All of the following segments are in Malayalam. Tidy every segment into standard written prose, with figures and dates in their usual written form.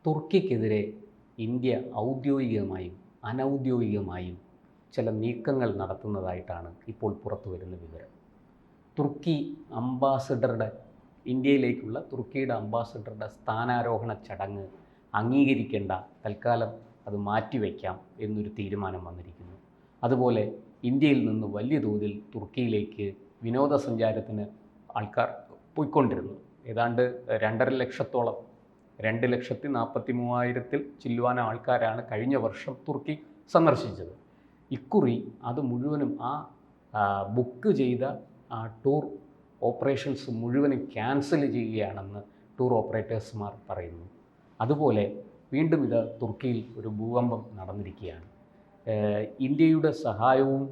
തുർക്കിക്കെതിരെ ഇന്ത്യ ഔദ്യോഗികമായും അനൗദ്യോഗികമായും ചില നീക്കങ്ങൾ നടത്തുന്നതായിട്ടാണ് ഇപ്പോൾ പുറത്തു വരുന്ന വിവരം. തുർക്കി അംബാസഡറുടെ ഇന്ത്യയിലേക്കുള്ള തുർക്കിയുടെ അംബാസഡറുടെ സ്ഥാനാരോഹണ ചടങ്ങ് അംഗീകരിക്കേണ്ട, തൽക്കാലം അത് മാറ്റിവെക്കാം എന്നൊരു തീരുമാനം വന്നിരിക്കുന്നു. അതുപോലെ ഇന്ത്യയിൽ നിന്ന് വലിയ തോതിൽ തുർക്കിയിലേക്ക് വിനോദസഞ്ചാരത്തിന് ആൾക്കാർ പോയിക്കൊണ്ടിരുന്നു. ഏതാണ്ട് 2.5 ലക്ഷത്തോളം 2,43,000 ചില്ലുവാന ആൾക്കാരാണ് കഴിഞ്ഞ വർഷം തുർക്കി സന്ദർശിച്ചത്. ഇക്കുറി അത് മുഴുവനും ബുക്ക് ചെയ്ത ടൂർ ഓപ്പറേഷൻസ് മുഴുവനും ക്യാൻസൽ ചെയ്യുകയാണെന്ന് ടൂർ ഓപ്പറേറ്റേഴ്സ്മാർ പറയുന്നു. അതുപോലെ വീണ്ടും ഇത് തുർക്കിയിൽ ഒരു ഭൂകമ്പം നടന്നിരിക്കുകയാണ്. ഇന്ത്യയുടെ സഹായവും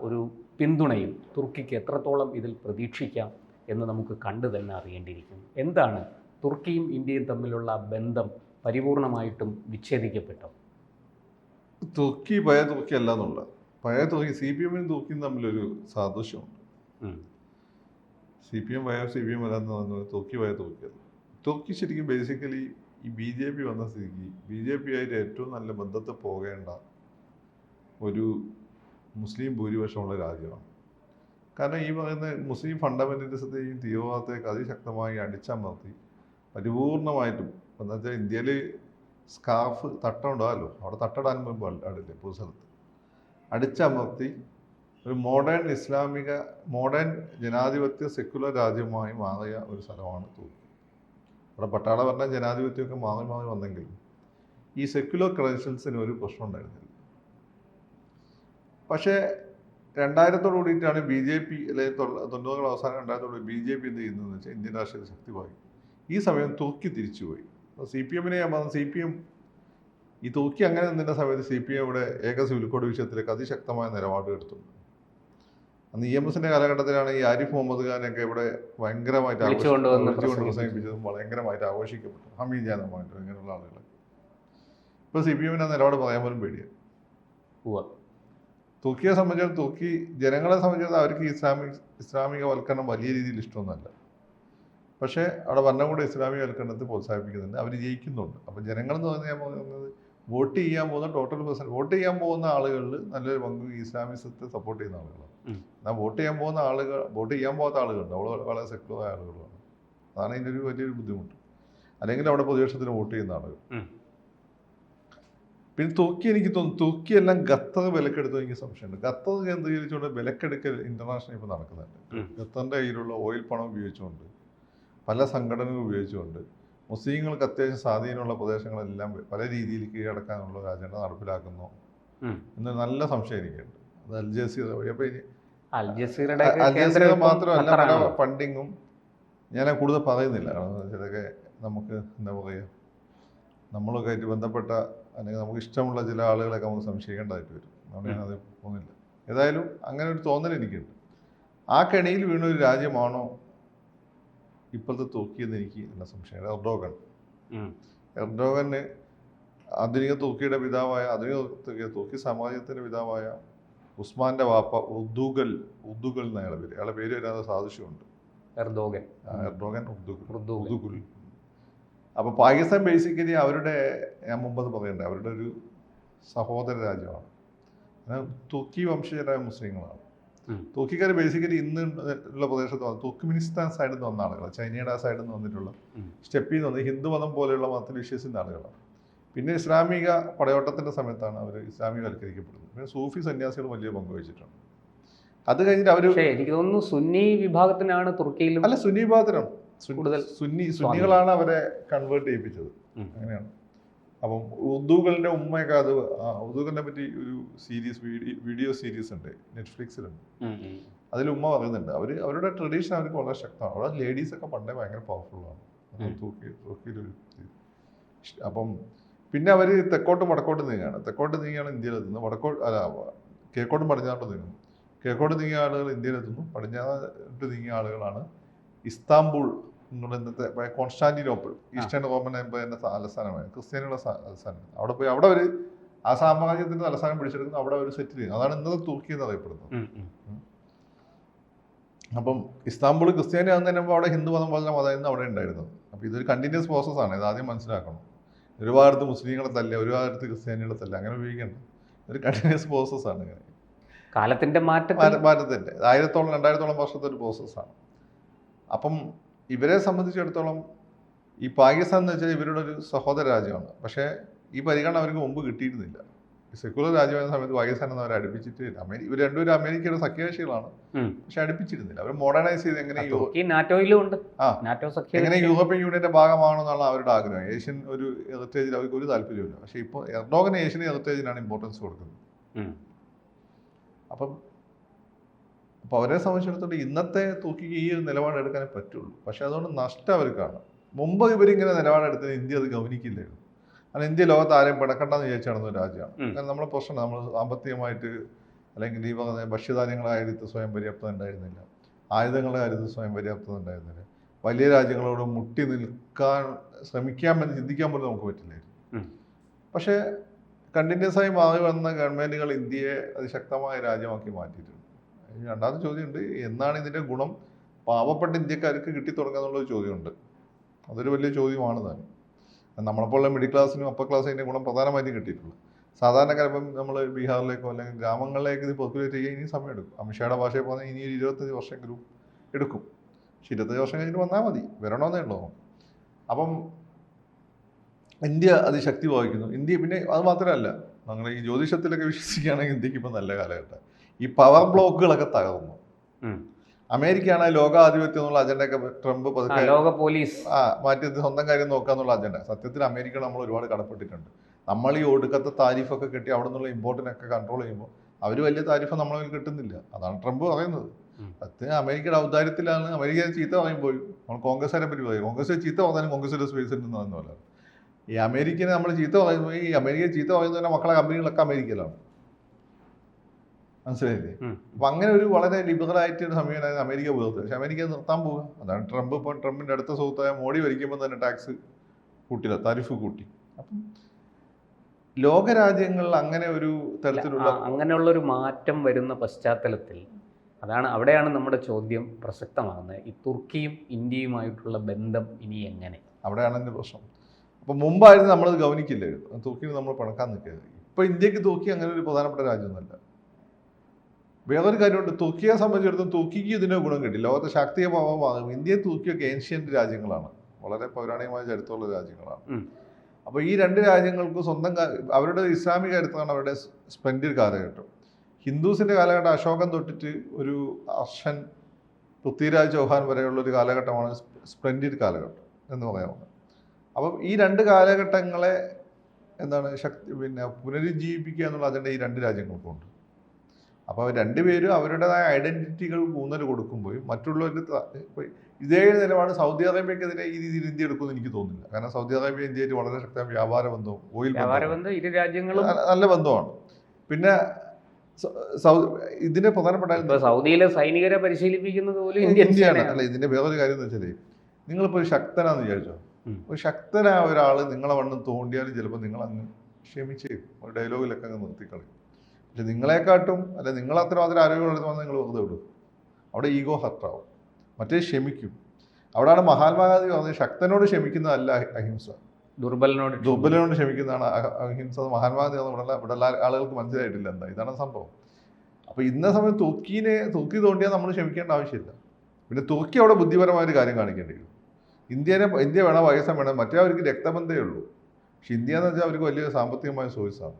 ഒരു പിന്തുണയും തുർക്കിക്ക് എത്രത്തോളം ഇതിൽ പ്രതീക്ഷിക്കാം എന്ന് നമുക്ക് കണ്ടു തന്നെ അറിയേണ്ടിയിരിക്കുന്നു. എന്താണ് തുർക്കിയും ഇന്ത്യയും തമ്മിലുള്ള ബന്ധം പരിപൂർണമായിട്ടും വിച്ഛേദിക്കപ്പെട്ടോ? തുർക്കി പഴയ തുർക്കി അല്ല എന്നുള്ള, പഴയ തുർക്കി CPM-നും തുർക്കിയും തമ്മിലൊരു സാദൃശ്യമുണ്ട്. CPM പഴയ CPM അല്ലാന്ന് പറഞ്ഞാൽ തുർക്കി പഴയ തുർക്കിയല്ല. തുർക്കി ശരിക്കും ബേസിക്കലി ഈ BJP വന്ന സ്ഥിതിക്ക് BJP ആയിട്ട് ഏറ്റവും നല്ല ബന്ധത്തിൽ പോകേണ്ട ഒരു മുസ്ലിം ഭൂരിപക്ഷമുള്ള രാജ്യമാണ്. കാരണം ഈ പറയുന്ന മുസ്ലിം ഫണ്ടമെൻ്റലിസത്തെയും തീവ്രവാദത്തെയൊക്കെ അതിശക്തമായി അടിച്ചമർത്തി പരിപൂർണമായിട്ടും, എന്താ വെച്ചാൽ ഇന്ത്യയിൽ സ്കാർഫ് തട്ടുണ്ടാവല്ലോ, അവിടെ തട്ടിടാൻ മുമ്പ് പാടില്ലേ പൊതുസ്ഥലത്ത്, അടിച്ചമർത്തി ഒരു മോഡേൺ ജനാധിപത്യ സെക്കുലർ രാജ്യമായി മാറിയ ഒരു സ്ഥലമാണ് തുർക്കി. അവിടെ പട്ടാള ഭരണ ജനാധിപത്യമൊക്കെ മാറി വന്നെങ്കിലും ഈ സെക്കുലർ ക്രെഡൻഷ്യൽസിന് ഒരു പ്രശ്നം ഉണ്ടായിരുന്നില്ല. പക്ഷേ 2000 കൂടിയിട്ടാണ് BJP, അല്ലെങ്കിൽ 90 അവസാനം 2000 BJP എന്ത് ചെയ്യുന്നതെന്ന് വെച്ചാൽ ഇന്ത്യൻ രാഷ്ട്രീയ ശക്തി പായി. ഈ സമയം തുർക്കി തിരിച്ചുപോയി. CPM-നെ ഞാൻ പറഞ്ഞ CPM ഈ തുർക്കി അങ്ങനെ നിന്ന സമയത്ത് CPM ഇവിടെ ഏക സിവിൽ കോഡ് വിഷയത്തിലേക്ക് അതിശക്തമായ നിലപാട് എടുത്തുണ്ട്. അന്ന് EMS-ന്റെ കാലഘട്ടത്തിലാണ് ഈ ആരിഫ് മുഹമ്മദ് ഖാനൊക്കെ ഇവിടെ ഭയങ്കരമായിട്ട് പ്രസംഗിപ്പിച്ചതും ഭയങ്കരമായിട്ട് ആഘോഷിക്കപ്പെട്ടു. ഹമീദ് ജാനമായിട്ട് ഇങ്ങനെയുള്ള ആളുകൾ. ഇപ്പോൾ CPM-ന് ആ നിലപാട് പറയാൻ പോലും പേടിയാണ്. തുർക്കിയെ സംബന്ധിച്ചിടത്തോളം, തുർക്കി ജനങ്ങളെ സംബന്ധിച്ചിടത്തോളം അവർക്ക് ഇസ്ലാമികവൽക്കരണം വലിയ രീതിയിൽ ഇഷ്ടമൊന്നുമല്ല. പക്ഷേ അവിടെ ഭരണകൂടം ഇസ്ലാമികവൽക്കരണത്തെ പ്രോത്സാഹിപ്പിക്കുന്നുണ്ട്, അവർ ജയിക്കുന്നുണ്ട്. അപ്പോൾ ജനങ്ങളെന്ന് പറഞ്ഞാൽ വോട്ട് ചെയ്യാൻ പോകുന്ന ആളുകളിൽ നല്ലൊരു പങ്ക് ഇസ്ലാമിസത്തെ സപ്പോർട്ട് ചെയ്യുന്ന ആളുകളാണ്. എന്നാൽ വോട്ട് ചെയ്യാൻ പോകാത്ത ആളുകളുണ്ട്, അവിടെ വളരെ സെക്യുലറായ ആളുകളാണ്. അതാണ് ഇതിൻ്റെ ഒരു വലിയൊരു ബുദ്ധിമുട്ട്. അല്ലെങ്കിൽ അവിടെ പ്രതിപക്ഷത്തിന് വോട്ട് ചെയ്യുന്ന ആളുകൾ. പിന്നെ തുർക്കി, എനിക്ക് തോന്നുന്നു തുർക്കിയെല്ലാം ഖത്തർ വിലക്കെടുത്തു എനിക്ക് സംശയമുണ്ട്. ഖത്തർ കേന്ദ്രീകരിച്ചുകൊണ്ട് വിലക്കെടുക്കൽ ഇന്റർനാഷണൽ ഇപ്പോൾ നടക്കുന്നുണ്ട്. ഖത്തറിൻ്റെ കയ്യിലുള്ള ഓയിൽ പണം ഉപയോഗിച്ചുകൊണ്ട്, പല സംഘടനകൾ ഉപയോഗിച്ചുകൊണ്ട് മുസ്ലിങ്ങൾക്ക് അത്യാവശ്യം സ്വാധീനമുള്ള പ്രദേശങ്ങളെല്ലാം പല രീതിയിൽ കീഴടക്കാനുള്ള ഒരു അജണ്ട നടപ്പിലാക്കുന്നു എന്ന് നല്ല സംശയം എനിക്കുണ്ട്. അത് അൽജസീറ മാത്രമല്ല, പല ഫണ്ടിങ്ങും ഞാൻ കൂടുതൽ പറയുന്നില്ല. കാരണം ഇതൊക്കെ നമുക്ക് എന്താ പറയുക, നമ്മളൊക്കെ ആയിട്ട് ബന്ധപ്പെട്ട അല്ലെങ്കിൽ നമുക്ക് ഇഷ്ടമുള്ള ചില ആളുകളൊക്കെ നമുക്ക് സംശയിക്കേണ്ടതായിട്ട് വരും. അതുകൊണ്ട് ഞാനത് പോകുന്നില്ല. ഏതായാലും അങ്ങനെ ഒരു തോന്നൽ എനിക്കുണ്ട്. ആ കെണിയിൽ വീണ ഒരു രാജ്യമാണോ ഇപ്പോഴത്തെ തുർക്കി എന്ന് എനിക്ക് നല്ല സംശയമാണ്. എർഡോഗന് ആധുനിക തുർക്കിയുടെ പിതാവായ, തുർക്കി സാമ്രാജ്യത്തിൻ്റെ പിതാവായ ഉസ്മാന്റെ വാപ്പ ഉർദുഗൽ എന്ന അയാളുടെ പേര് വരാതെ സാദൃശ്യമുണ്ട്. എർഡോഗൻ ഉർദുഗുൽ. അപ്പോൾ പാകിസ്ഥാൻ ബേസിക്കലി അവരുടെ, ഞാൻ മുമ്പത് പറയണ്ടേ, അവരുടെ ഒരു സഹോദര രാജ്യമാണ്. തുർക്കി വംശജരായ മുസ്ലിങ്ങളാണ്. തുർക്കിക്കാർ ബേസിക്കലി ഇന്ന് ഉള്ള പ്രദേശത്ത് തുർക്ക്മിനിസ്ഥാൻ സൈഡിൽ നിന്ന് വന്ന ആളുകളാണ്. ചൈനയുടെ ആ സൈഡിൽ നിന്ന് വന്നിട്ടുള്ള സ്റ്റെപ്പിൽ നിന്ന് വന്ന് ഹിന്ദുമതം പോലെയുള്ള മതത്തിൽ വിശ്വസിക്കുന്ന ആളുകളാണ്. പിന്നെ ഇസ്ലാമിക പടയോട്ടത്തിൻ്റെ സമയത്താണ് അവർ ഇസ്ലാമികവൽക്കരിക്കപ്പെടുന്നത്. പിന്നെ സൂഫി സന്യാസികൾ വലിയ പങ്ക് വഹിച്ചിട്ടുണ്ട്. അത് കഴിഞ്ഞിട്ട് അവർ, എനിക്ക് തോന്നുന്നു സുന്നി വിഭാഗത്തിനാണ് തുർക്കിയിലും, അല്ല സുന്നി വിഭാഗത്തിനാണ് കൂടുതൽ, സുന്നികളാണ് അവരെ കൺവേർട്ട് ചെയ്യിപ്പിച്ചത്. അങ്ങനെയാണ്. അപ്പം ഉർദുകളുടെ ഉമ്മയൊക്കെ, അത് ഉർദുകളിനെ പറ്റി ഒരു വീഡിയോ സീരീസ് ഉണ്ട്, നെറ്റ്ഫ്ലിക്സിലുണ്ട്. അതിൽ ഉമ്മ പറയുന്നുണ്ട് അവരുടെ ട്രഡീഷൻ അവർക്ക് വളരെ ശക്തമാണ്. അവിടെ ലേഡീസൊക്കെ പണ്ടേ ഭയങ്കര പവർഫുള്ളാണ് തുർക്കിയിലൊരു. അപ്പം പിന്നെ അവർ തെക്കോട്ടും വടക്കോട്ടും നീങ്ങിയാണ് ഇന്ത്യയിലെത്തുന്നത്. കിഴക്കോട്ടും പടിഞ്ഞാറോട്ട് നീങ്ങുന്നു. കിഴക്കോട്ട് നീങ്ങിയ ആളുകൾ ഇന്ത്യയിലെത്തുന്നു. പടിഞ്ഞാറോട്ട് നീങ്ങിയ ആളുകളാണ് ഇസ്താംബുൾ എന്നുള്ള ഇന്നത്തെ കോൺസ്റ്റാന്റിനോപ്പിൾ, ഈസ്റ്റേൺ റോമൻ എംപയറിന്റെ തലസ്ഥാനമാണ്, ക്രിസ്ത്യാനികളുടെ തലസ്ഥാനം. അവിടെ പോയി അവിടെ ഒരു ആ സാമ്രാജ്യത്തിന്റെ തലസ്ഥാനം പിടിച്ചെടുക്കുന്നു, അവിടെ അവർ സെറ്റിൽ ചെയ്യുന്നു. അതാണ് ഇന്നത്തെ തുർക്കി എന്ന് അറിയപ്പെടുന്നത്. അപ്പം ഇസ്താംബുൾ ക്രിസ്ത്യാനി ആകുന്നതിന് മുമ്പ് അവിടെ ഹിന്ദു മതം പോലെ മതമായിരുന്നു അവിടെ ഉണ്ടായിരുന്നത്. അപ്പോൾ ഇതൊരു കണ്ടിന്യൂസ് പ്രോസസ്സാണ്, ഇത് ആദ്യം മനസ്സിലാക്കണം. ഒരു ഭാഗത്ത് മുസ്ലിങ്ങളെ തല്ല, ഒരു ഭാഗത്ത് ക്രിസ്ത്യാനികളെ തല്ല, അങ്ങനെ ഉപയോഗിക്കേണ്ട. ഒരു കണ്ടിന്യൂസ് പ്രോസസ്സാണ് ഇങ്ങനെ. കാലത്തിന്റെ മാറ്റത്തിന്റെ 2000-2000 വർഷത്തെ ഒരു പ്രോസസ്സാണ്. അപ്പം ഇവരെ സംബന്ധിച്ചിടത്തോളം ഈ പാകിസ്ഥാൻ എന്ന് വെച്ചാൽ ഇവരുടെ ഒരു സഹോദര രാജ്യമാണ്. പക്ഷേ ഈ പരിഗണന അവർക്ക് മുമ്പ് കിട്ടിയിരുന്നില്ല. സെക്യുലർ രാജ്യമായ സമയത്ത് പാകിസ്ഥാൻ എന്ന് അവരെ അടുപ്പിച്ചിട്ടില്ല. ഇവർ രണ്ടുപേരും അമേരിക്കയുടെ സഖ്യകക്ഷികളാണ്, പക്ഷെ അടുപ്പിച്ചിരുന്നില്ല. അവർ മോഡേണൈസ് ചെയ്ത് എങ്ങനെ എങ്ങനെ യൂറോപ്യൻ യൂണിയന്റെ ഭാഗമാണെന്നുള്ള അവരുടെ ആഗ്രഹം. ഏഷ്യൻ ഒരു ഹെറിറ്റേജിൽ അവർക്ക് ഒരു താല്പര്യമില്ല. പക്ഷേ ഇപ്പോൾ എർഡോഗൻ ഏഷ്യൻ ഹെറിറ്റേജിനാണ് ഇമ്പോർട്ടൻസ് കൊടുക്കുന്നത്. അപ്പം അവരെ സംബന്ധിച്ചിടത്തോളം ഇന്നത്തെ തുർക്കിക്ക് ഈ ഒരു നിലപാടെടുക്കാനേ പറ്റുള്ളൂ. പക്ഷെ അതുകൊണ്ട് നഷ്ടം അവർക്കാണ്. മുമ്പ് ഇവരിങ്ങനെ നിലപാടെടുത്തത് ഇന്ത്യ അത് ഗവനിക്കില്ലായിരുന്നു. കാരണം ഇന്ത്യ ലോകത്ത് ആരെയും പിടക്കണ്ടെന്ന് വിചാരിച്ചു നടന്ന ഒരു രാജ്യമാണ്. കാരണം നമ്മളെ പ്രശ്നം നമ്മൾ സാമ്പത്തികമായിട്ട് അല്ലെങ്കിൽ ഈ പറഞ്ഞ ഭക്ഷ്യധാന്യങ്ങളുടെ കാര്യത്തിൽ സ്വയം പര്യാപ്തത ഉണ്ടായിരുന്നില്ല, ആയുധങ്ങളുടെ കാര്യത്തിൽ സ്വയം പര്യാപ്തത ഉണ്ടായിരുന്നില്ല. വലിയ രാജ്യങ്ങളോട് മുട്ടി നിൽക്കാൻ ശ്രമിക്കാമെന്ന് ചിന്തിക്കാൻ പോലും നമുക്ക് പറ്റില്ലായിരുന്നു. പക്ഷേ കണ്ടിന്യൂസ് ആയി മാറി വന്ന ഗവൺമെൻറ്റുകൾ ഇന്ത്യയെ അതിശക്തമായ രാജ്യമാക്കി മാറ്റിയിട്ടുണ്ട്. രണ്ടാമത്തെ ചോദ്യമുണ്ട്, എന്നാണ് ഇതിൻ്റെ ഗുണം പാവപ്പെട്ട ഇന്ത്യക്കാർക്ക് കിട്ടിത്തുടങ്ങുക എന്നുള്ളൊരു ചോദ്യമുണ്ട്. അതൊരു വലിയ ചോദ്യമാണ് താനും. നമ്മളെപ്പോലുള്ള മിഡിൽ ക്ലാസ്സിനും അപ്പർ ക്ലാസ്സിനും ഇതിൻ്റെ ഗുണം പ്രധാനമായിട്ടും കിട്ടിയിട്ടുള്ളൂ. സാധാരണക്കാരെ ഇപ്പം നമ്മൾ ബീഹാറിലേക്കോ അല്ലെങ്കിൽ ഗ്രാമങ്ങളിലേക്ക് ഇത് പോപ്പുലേറ്റ് ചെയ്യാൻ ഇനി സമയമെടുക്കും. അമിത്ഷായുടെ ഭാഷയിൽ പറഞ്ഞാൽ ഇനി 25 വർഷമെങ്കിലും എടുക്കും. പക്ഷെ 25 വർഷം കഴിഞ്ഞിട്ട് വന്നാൽ മതി, വരണമെന്നേ ഉള്ളൂ. അപ്പം ഇന്ത്യ അതിശക്തി വഹിക്കുന്നു. ഇന്ത്യ പിന്നെ അത് മാത്രമല്ല, നമ്മൾ ഈ ജ്യോതിഷത്തിലൊക്കെ വിശ്വസിക്കുകയാണെങ്കിൽ ഇന്ത്യക്ക് ഇപ്പം നല്ല കാലഘട്ടം. ഈ പവർ ബ്ലോക്കുകളൊക്കെ തകർന്നു. അമേരിക്കയാണ് ലോകാധിപത്യം എന്നുള്ള അജണ്ടയൊക്കെ ട്രംപ് മാറ്റി സ്വന്തം കാര്യം നോക്കാന്നുള്ള അജണ്ട. സത്യത്തിൽ അമേരിക്ക നമ്മൾ ഒരുപാട് കടപ്പെട്ടിട്ടുണ്ട്. നമ്മൾ ഈ ഒടുക്കത്തെ താരിഫൊക്കെ കെട്ടി അവിടെ നിന്നുള്ള ഇമ്പോർട്ടിനൊക്കെ കൺട്രോൾ ചെയ്യുമ്പോൾ അവർ വലിയ താരിഫ് നമ്മളിൽ കിട്ടുന്നില്ല. അതാണ് ട്രംപ് പറയുന്നത്. സത്യം അമേരിക്കയുടെ ഔദാര്യത്തിലാണ്. അമേരിക്കയെ ചീത്ത പറയുമ്പോഴും നമ്മൾ കോൺഗ്രസിനെ പറ്റി പറയും, കോൺഗ്രസ് ചീത്ത പറഞ്ഞാലും കോൺഗ്രസിന്റെ സ്പേസ് ഉണ്ടെന്ന് പറയുന്ന പോലെ ഈ അമേരിക്കനെ നമ്മൾ ചീത്ത പറയുമ്പോൾ ഈ അമേരിക്കയെ ചീത്ത പറയുന്നതിന്റെ മക്കളെ കമ്പനികളൊക്കെ അമേരിക്കയിലാണ്. മനസ്സിലായില്ലേ? അപ്പൊ അങ്ങനെ ഒരു വളരെ ലിബറലായിട്ട് ഒരു സമീപനമായിരുന്നു അമേരിക്ക പുലർത്തുക. പക്ഷെ അമേരിക്ക നിർത്താൻ പോവുക. അതാണ് ട്രംപ്. ഇപ്പോൾ ട്രംപിന്റെ അടുത്ത സുഹൃത്തായ മോഡി ഭരിക്കുമ്പോൾ തന്നെ ടാക്സ് കൂട്ടില്ല, താരിഫ് കൂട്ടി. അപ്പം ലോകരാജ്യങ്ങളിൽ അങ്ങനെ ഒരു അങ്ങനെയുള്ള ഒരു മാറ്റം വരുന്ന പശ്ചാത്തലത്തിൽ അവിടെയാണ് നമ്മുടെ ചോദ്യം പ്രസക്തമാകുന്നത്. ഈ തുർക്കിയും ഇന്ത്യയുമായിട്ടുള്ള ബന്ധം ഇനി എങ്ങനെ? അവിടെയാണ് എൻ്റെ പ്രശ്നം. അപ്പം മുമ്പായിരുന്നു നമ്മളത് ഗവനിക്കില്ലായിരുന്നു, തുർക്കിയിൽ നമ്മൾ പണക്കാൻ നിൽക്കരുത്. ഇപ്പൊ ഇന്ത്യക്ക് തുർക്കി അങ്ങനെ ഒരു പ്രധാനപ്പെട്ട രാജ്യമൊന്നുമല്ല. വേറൊരു കാര്യമുണ്ട്, തുർക്കിയെ സംബന്ധിച്ചിടത്തോളം തുർക്കിക്ക് ഇതിൻ്റെ ഗുണം കിട്ടി. ലോകത്തെ ശാക്തിക ഭാവമാകും. ഇന്ത്യയും തുർക്കിയൊക്കെ ഏൻഷ്യൻ്റ് രാജ്യങ്ങളാണ്, വളരെ പൗരാണികമായ ചരിത്രമുള്ള രാജ്യങ്ങളാണ്. അപ്പോൾ ഈ രണ്ട് രാജ്യങ്ങൾക്ക് സ്വന്തം അവരുടെ ഇസ്ലാമിക ചരിത്രമാണ് അവരുടെ സ്പ്ലെൻഡിഡ് കാലഘട്ടം. ഹിന്ദുസിൻ്റെ കാലഘട്ടം അശോകൻ തൊട്ടിട്ട് ഒരു അർഷൻ പൃഥ്വിരാജ് ചൗഹാൻ വരെയുള്ള ഒരു കാലഘട്ടമാണ് സ്പ്ലെൻഡിഡ് കാലഘട്ടം എന്ന് പറയാവുന്നത്. അപ്പം ഈ രണ്ട് കാലഘട്ടങ്ങളെ പുനരുജ്ജീവിപ്പിക്കുക എന്നുള്ള അജണ്ട ഈ രണ്ട് രാജ്യങ്ങൾക്കുണ്ട്. അപ്പോൾ അവർ രണ്ടുപേരും അവരുടേതായ ഐഡന്റിറ്റികൾ ഊന്നൽ കൊടുക്കുമ്പോഴും മറ്റുള്ളവർക്ക് ഇതേ നിലപാട് സൗദി അറേബ്യക്കെതിരെ ഈ രീതിയിൽ ഇന്ത്യ എടുക്കുമെന്ന് എനിക്ക് തോന്നുന്നില്ല. കാരണം സൗദി അറേബ്യ ഇന്ത്യയായിട്ട് വളരെ ശക്തമായ വ്യാപാര ബന്ധവും ഓയിൽ ഇരു രാജ്യങ്ങളും നല്ല ബന്ധമാണ്. പിന്നെ ഇതിന്റെ പ്രധാനപ്പെട്ട സൗദിയിലെ സൈനികരെ പരിശീലിപ്പിക്കുന്നത് പോലും ഇന്ത്യയാണ്. അല്ല, ഇതിന്റെ വേറൊരു കാര്യം എന്ന് വെച്ചാൽ നിങ്ങളിപ്പോൾ ഒരു ശക്തനാന്ന് വിചാരിച്ചോ, ഒരു ശക്തനായ ഒരാൾ നിങ്ങളെ വണ്ണം തോണ്ടിയാലും ചിലപ്പോൾ നിങ്ങൾ അങ്ങ് ക്ഷമിച്ചേക്കും, ഒരു ഡയലോഗിലൊക്കെ അങ്ങ് നിർത്തിക്കളയും. പക്ഷെ നിങ്ങളെക്കാട്ടും അല്ലെ നിങ്ങളത്രമാത്രം ആരോഗ്യമുള്ളത് വന്ന് നിങ്ങൾ വെറുതെ വിടും. അവിടെ ഈഗോ ഹർട്ടാവും. മറ്റേ ക്ഷമിക്കും. അവിടെയാണ് മഹാത്മാഗാന്ധി പറഞ്ഞത്, ശക്തനോട് ക്ഷമിക്കുന്നതല്ല അഹിംസ, ദുർബലനോട് ക്ഷമിക്കുന്നതാണ് അഹിംസ. മഹാത്മാഗാന്ധി ഇവിടെ ആളുകൾക്ക് മനസ്സിലായിട്ടില്ല എന്താ ഇതാണ് സംഭവം. അപ്പോൾ ഇന്ന സമയം തുർക്കി തോണ്ടിയാൽ നമ്മൾ ക്ഷമിക്കേണ്ട ആവശ്യമില്ല. പിന്നെ തുർക്കി അവിടെ ബുദ്ധിപരമായൊരു കാര്യം കാണിക്കേണ്ടി വരും. ഇന്ത്യ വേണം, പാകിസ്ഥാൻ വേണം, മറ്റേ അവർക്ക് രക്തബന്ധമേ ഉള്ളൂ. പക്ഷെ ഇന്ത്യ എന്ന് വെച്ചാൽ അവർക്ക് വലിയ സാമ്പത്തികമായ സോഴ്സാണ്.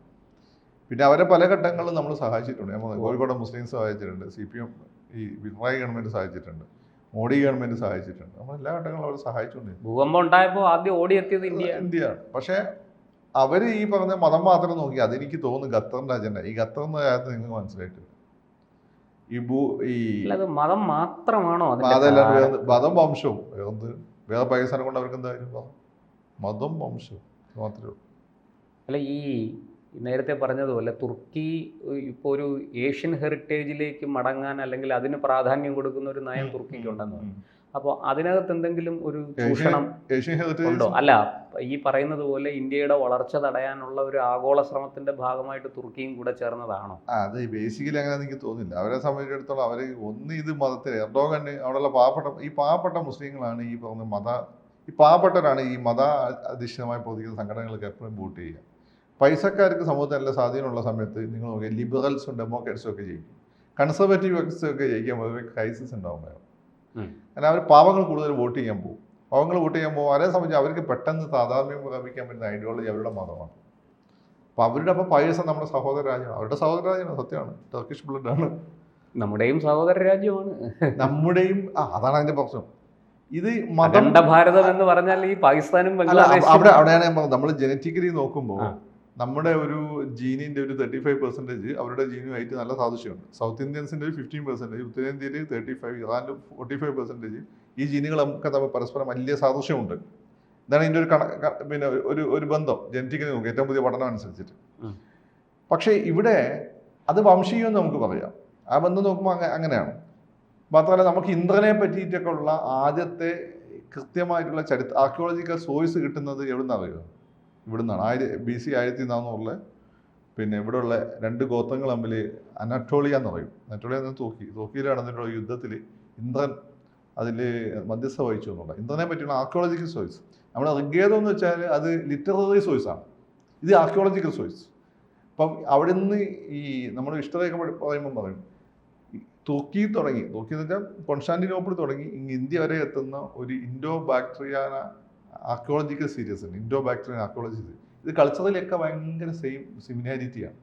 പിന്നെ അവരെ പല ഘട്ടങ്ങളിലും നമ്മൾ സഹായിച്ചിട്ടുണ്ട്. കോഴിക്കോട് മുസ്ലിംസ് സഹായിച്ചിട്ടുണ്ട്, CPM ഈ പിണറായി ഗവൺമെൻറ് സഹായിച്ചിട്ടുണ്ട്, മോഡി ഗവൺമെൻറ് സഹായിച്ചിട്ടുണ്ട്. നമ്മൾ എല്ലാ ഘട്ടങ്ങളും അവർ സഹായിച്ചുകൊണ്ടിരുന്നു. ഭൂകമ്പം ഉണ്ടായപ്പോൾ ആദ്യം ഓടിയെത്തിയത് ഇന്ത്യയാണ്. പക്ഷേ അവർ ഈ പറഞ്ഞ മതം മാത്രം നോക്കി. അതെനിക്ക് തോന്നുന്നു ഖത്തറിൻ്റെ അജണ്ട. ഈ ഖത്തറിൻ്റെ കാര്യത്തിൽ നിങ്ങൾക്ക് മനസ്സിലായിട്ടില്ല. മതം മാത്രമാണോ? അതല്ലാണ്ട് മതം വംശവും വേറെ പാകിസ്ഥാനെ കൊണ്ട് അവർക്ക് എന്തായാലും മതം വംശവും മാത്രമേ ഉള്ളൂ. അല്ല, ഈ നേരത്തെ പറഞ്ഞതുപോലെ തുർക്കി ഇപ്പോൾ ഒരു ഏഷ്യൻ ഹെറിറ്റേജിലേക്ക് മടങ്ങാൻ അല്ലെങ്കിൽ അതിന് പ്രാധാന്യം കൊടുക്കുന്ന ഒരു നയം തുർക്കിക്കുണ്ടെന്ന് പറഞ്ഞു. അപ്പോൾ അതിനകത്ത് എന്തെങ്കിലും ഒരു ചൂഷണം ഉണ്ടോ? അല്ല, ഈ പറയുന്നത് പോലെ ഇന്ത്യയുടെ വളർച്ച തടയാനുള്ള ഒരു ആഗോള ശ്രമത്തിന്റെ ഭാഗമായിട്ട് തുർക്കിയും കൂടെ ചേർന്നതാണോ? അത് ബേസിക്കലി അങ്ങനെ എനിക്ക് തോന്നുന്നില്ല. അവരെ സംബന്ധിച്ചിടത്തോളം അവർ ഇത് മതത്തിൽ എർഡോഗന് അവിടെയുള്ള പാവപ്പെട്ട മുസ്ലിങ്ങളാണ് ഈ പറഞ്ഞ ഈ പാവപ്പെട്ടവരാണ് ഈ മത അധിഷ്ഠിതമായി പ്രവർത്തിക്കുന്ന സംഘടനകൾക്ക് എപ്പോഴും വോട്ട് ചെയ്യുക. പൈസക്കാർക്ക് സമൂഹത്തിൽ നല്ല സ്വാധീനമുള്ള സമയത്ത് നിങ്ങൾ നോക്കിയാൽ ലിബറൽസും ഡെമോക്രാറ്റ്സും ഒക്കെ ജയിക്കും. കൺസർവേറ്റീവ്സും ഒക്കെ ജയിക്കാൻ പൊതുവെ ക്രൈസിസ് ഉണ്ടാവും. കാരണം അവർ പാവങ്ങൾ കൂടുതൽ വോട്ട് ചെയ്യാൻ പോകും. പാവങ്ങൾ വോട്ട് ചെയ്യാൻ പോകും. അതേ സംബന്ധിച്ച് അവർക്ക് പെട്ടെന്ന് താതാത്മ്യം പ്രാപിക്കാൻ പറ്റുന്ന ഐഡിയോളജി അവരുടെ മതമാണ്. അപ്പോൾ അവരുടെ പായസം നമ്മുടെ സഹോദര രാജ്യമാണ്. അവരുടെ സഹോദര രാജ്യമാണ്, സത്യമാണ്. ടർക്കിഷ് ബ്ലഡാണ്. നമ്മുടെയും സഹോദര രാജ്യമാണ്. നമ്മുടെയും അതാണ് അതിന്റെ പ്രശ്നം. ഇത് അഖണ്ഡ ഭാരതം എന്ന് പറഞ്ഞാൽ ഈ പാകിസ്ഥാനും അവിടെയാണ് ഞാൻ പറഞ്ഞത്. നമ്മൾ ജനറ്റിക്കലി നോക്കുമ്പോൾ നമ്മുടെ ഒരു ജീനിന്റെ ഒരു 35% അവരുടെ ജീനുമായിട്ട് നല്ല സാദൃശ്യമുണ്ട്. സൗത്ത് ഇന്ത്യൻസിന്റെ ഒരു 15%, ഉത്തരേന്ത്യയിൽ 35%, ഇറാനിൽ 45%. ഈ ജീനുകളൊക്കെ തമ്മിൽ പരസ്പരം വലിയ സാദൃശ്യമുണ്ട്. ഇതാണ് ഇതിൻ്റെ ഒരു ഒരു ബന്ധം ജനറ്റിക്കലി നോക്കുക, ഏറ്റവും പുതിയ പഠനം അനുസരിച്ചിട്ട്. പക്ഷേ ഇവിടെ അത് വംശീയമെന്ന് നമുക്ക് പറയാം. ആ ബന്ധം നോക്കുമ്പോൾ അങ്ങനെയാണ്. മാത്രമല്ല, നമുക്ക് ഇന്ദ്രനെ പറ്റിയിട്ടൊക്കെ ഉള്ള ആദ്യത്തെ കൃത്യമായിട്ടുള്ള ആർക്കിയോളജിക്കൽ സോഴ്സ് കിട്ടുന്നത് എവിടെ നിന്നാണ് അറിയുക? ഇവിടുന്നാണ്. BC 1400 ഇവിടെയുള്ള 2 ഗോത്രങ്ങൾ തമ്മിൽ അനറ്റോളിയ എന്ന് പറയും. അനറ്റോളിയ എന്ന് തോക്കിയിൽ നടന്നിട്ടുള്ള യുദ്ധത്തിൽ ഇന്ദ്രൻ അതിൽ മധ്യസ്ഥ വഹിച്ചു എന്നുള്ള ഇന്ദ്രനെ പറ്റിയുള്ള ആർക്കിയോളജിക്കൽ സോഴ്സ്. നമ്മുടെ ഋഗ്വേദം എന്ന് വെച്ചാൽ അത് ലിറ്റററി സോഴ്സാണ്, ഇത് ആർക്കിയോളജിക്കൽ സോഴ്സ്. അപ്പം അവിടെ നിന്ന് ഈ നമ്മുടെ ഹിസ്റ്ററിയൊക്കെ പറയുമ്പം പറയും തുർക്കി എന്ന് വെച്ചാൽ കോൺസ്റ്റാന്റിനോപ്പിൾ തുടങ്ങി ഇന്ത്യ വരെ എത്തുന്ന ഒരു ഇൻഡോ ബാക്ടീരിയൻ ആർക്കിയോളജിക്കൽ സീരീസ് ഉണ്ട്. Indo ബാക്ടീരിയൻ archaeology. ഇത് കൾച്ചറിലൊക്കെ ഭയങ്കര സിമിലാരിറ്റിയാണ്.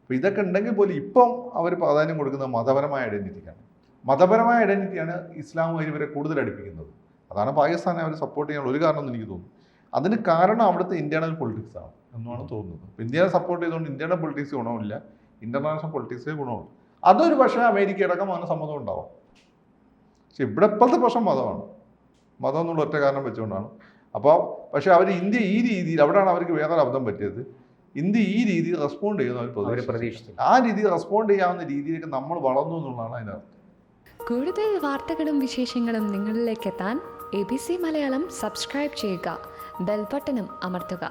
അപ്പോൾ ഇതൊക്കെ ഉണ്ടെങ്കിൽ പോലും ഇപ്പം അവർ പ്രാധാന്യം കൊടുക്കുന്നത് മതപരമായ ഐഡൻറ്റിറ്റിക്കാണ്. മതപരമായ ഐഡൻറ്റിറ്റിയാണ് ഇസ്ലാമുമായി ഇവരെ കൂടുതൽ അടുപ്പിക്കുന്നത്. അതാണ് പാകിസ്ഥാനെ അവർ സപ്പോർട്ട് ചെയ്യാനുള്ള ഒരു കാരണം എന്ന് എനിക്ക് തോന്നുന്നു. അതിന് കാരണം അവിടുത്തെ ഇന്റേണൽ പൊളിറ്റിക്സ് ആണ് എന്നാണ് തോന്നുന്നത്. അപ്പോൾ ഇന്ത്യയെ സപ്പോർട്ട് ചെയ്തുകൊണ്ട് ഇന്ത്യയുടെ പൊളിറ്റിക്സ് ഗുണമില്ല, ഇന്റർനാഷണൽ പൊളിറ്റിക്സേ ഗുണമുള്ളൂ. അതൊരു പക്ഷേ അമേരിക്ക അടക്കം അതിന് സമ്മതം ഉണ്ടാവും. പക്ഷെ ഇവിടെ ഇപ്പോഴത്തെ പ്രശ്നം മതം എന്നുള്ള ഒറ്റ കാരണം വെച്ചുകൊണ്ടാണ്. അപ്പോൾ പക്ഷെ അവർ ഇന്ത്യ ഈ രീതിയിൽ, അവിടെയാണ് അവർക്ക് വേറെ അബദ്ധം പറ്റിയത്. ഇന്ത്യ ഈ രീതിയിൽ റെസ്പോണ്ട് ചെയ്യുന്ന അവർ പ്രതീക്ഷിച്ചു. ആ രീതിയിൽ റെസ്പോണ്ട് ചെയ്യാവുന്ന രീതിയിലേക്ക് നമ്മൾ വളർന്നു എന്നുള്ളതാണ് അതിനർത്ഥം. കൂടുതൽ വാർത്തകളും വിശേഷങ്ങളും നിങ്ങളിലേക്ക് എത്താൻ ABC മലയാളം സബ്സ്ക്രൈബ് ചെയ്യുക, ബെൽ ബട്ടണും അമർത്തുക.